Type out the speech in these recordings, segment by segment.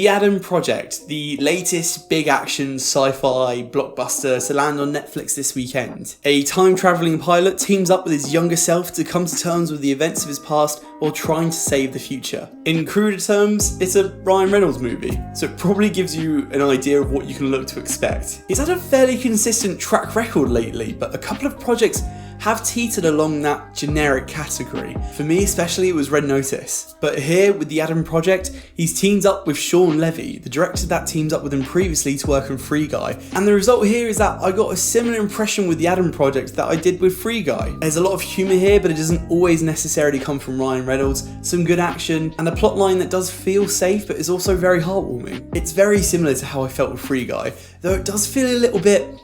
The Adam Project, the latest big action sci-fi blockbuster to land on Netflix this weekend. A time-travelling pilot teams up with his younger self to come to terms with the events of his past while trying to save the future. In cruder terms, it's a Ryan Reynolds movie, so it probably gives you an idea of what you can look to expect. He's had a fairly consistent track record lately, but a couple of projects have teetered along that generic category. For me especially, it was Red Notice. But here, with the Adam Project, he's teamed up with Shawn, Levy, the director that teamed up with him previously to work on Free Guy. And the result here is that I got a similar impression with the Adam Project that I did with Free Guy. There's a lot of humour here, but it doesn't always necessarily come from Ryan Reynolds, some good action, and a plotline that does feel safe but is also very heartwarming. It's very similar to how I felt with Free Guy, though it does feel a little bit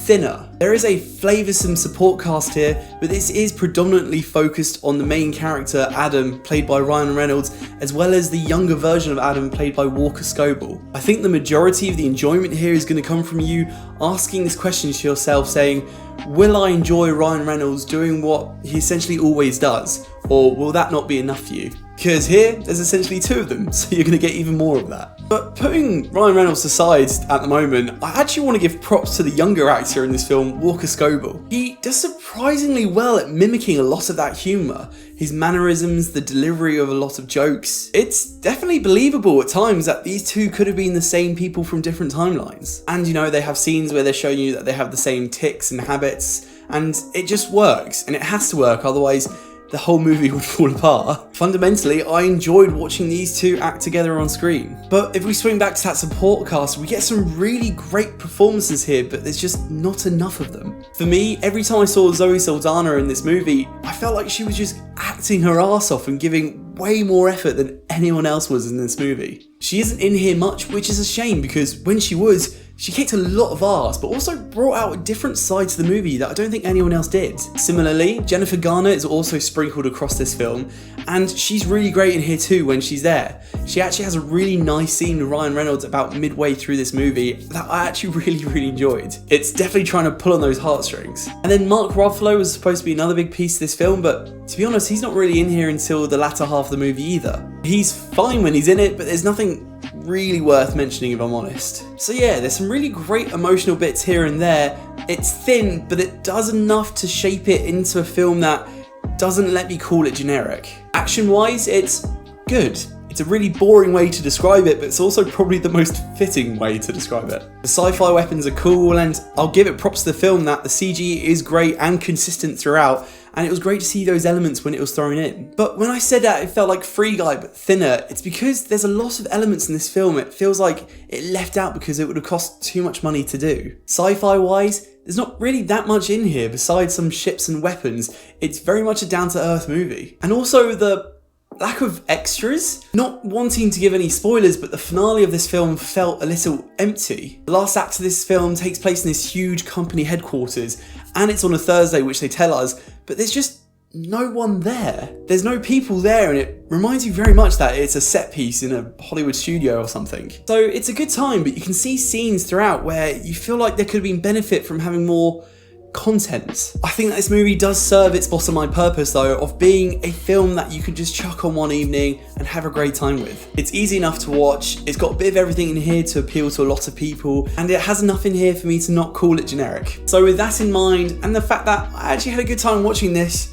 thinner. There is a flavoursome support cast here, but this is predominantly focused on the main character, Adam, played by Ryan Reynolds, as well as the younger version of Adam, played by Scobell. I think the majority of the enjoyment here is going to come from you asking this question to yourself, saying, will I enjoy Ryan Reynolds doing what he essentially always does? Or will that not be enough for you? Because here, there's essentially two of them, so you're going to get even more of that. But putting Ryan Reynolds aside at the moment, I actually want to give props to the younger actor in this film, Scobell. He does surprisingly well at mimicking a lot of that humour. His mannerisms, the delivery of a lot of jokes. It's definitely believable at times that these two could have been the same people from different timelines. And you know, they have scenes where they're showing you that they have the same tics and habits, and it just works, and it has to work, otherwise the whole movie would fall apart. Fundamentally, I enjoyed watching these two act together on screen. But if we swing back to that support cast, we get some really great performances here, but there's just not enough of them. For me, every time I saw Zoe Saldana in this movie, I felt like she was just acting her ass off and giving way more effort than anyone else was in this movie. She isn't in here much, which is a shame, because when she was, she kicked a lot of ass, but also brought out a different side to the movie that I don't think anyone else did. Similarly, Jennifer Garner is also sprinkled across this film, and she's really great in here too when she's there. She actually has a really nice scene with Ryan Reynolds about midway through this movie that I actually really enjoyed. It's definitely trying to pull on those heartstrings. And then Mark Ruffalo was supposed to be another big piece of this film, but to be honest, he's not really in here until the latter half of the movie either. He's fine when he's in it, but there's nothing really worth mentioning if I'm honest. So yeah, there's some really great emotional bits here and there. It's thin, but it does enough to shape it into a film that doesn't let me call it generic. Action-wise, it's good. It's a really boring way to describe it, but it's also probably the most fitting way to describe it. The sci-fi weapons are cool, and I'll give it props to the film that the CG is great and consistent throughout, and it was great to see those elements when it was thrown in. But when I said that it felt like Free Guy but thinner, it's because there's a lot of elements in this film it feels like it left out because it would have cost too much money to do. Sci-fi wise, there's not really that much in here besides some ships and weapons. It's very much a down-to-earth movie. And also the lack of extras. Not wanting to give any spoilers, but the finale of this film felt a little empty. The last act of this film takes place in this huge company headquarters, and it's on a Thursday, which they tell us, but there's just no one there. There's no people there, and it reminds you very much that it's a set piece in a Hollywood studio or something. So it's a good time, but you can see scenes throughout where you feel like there could have been benefit from having more content. I think that this movie does serve its bottom line purpose though of being a film that you can just chuck on one evening and have a great time with. It's easy enough to watch, it's got a bit of everything in here to appeal to a lot of people, and it has enough in here for me to not call it generic. So with that in mind, and the fact that I actually had a good time watching this,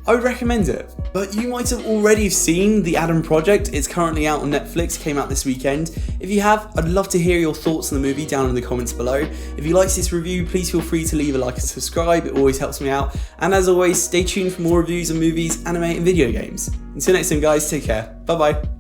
I would recommend it. But you might have already seen The Adam Project. It's currently out on Netflix, came out this weekend. If you have, I'd love to hear your thoughts on the movie down in the comments below. If you liked this review, please feel free to leave a like and subscribe, it always helps me out. And as always, stay tuned for more reviews of movies, anime and video games. Until next time guys, take care, bye bye.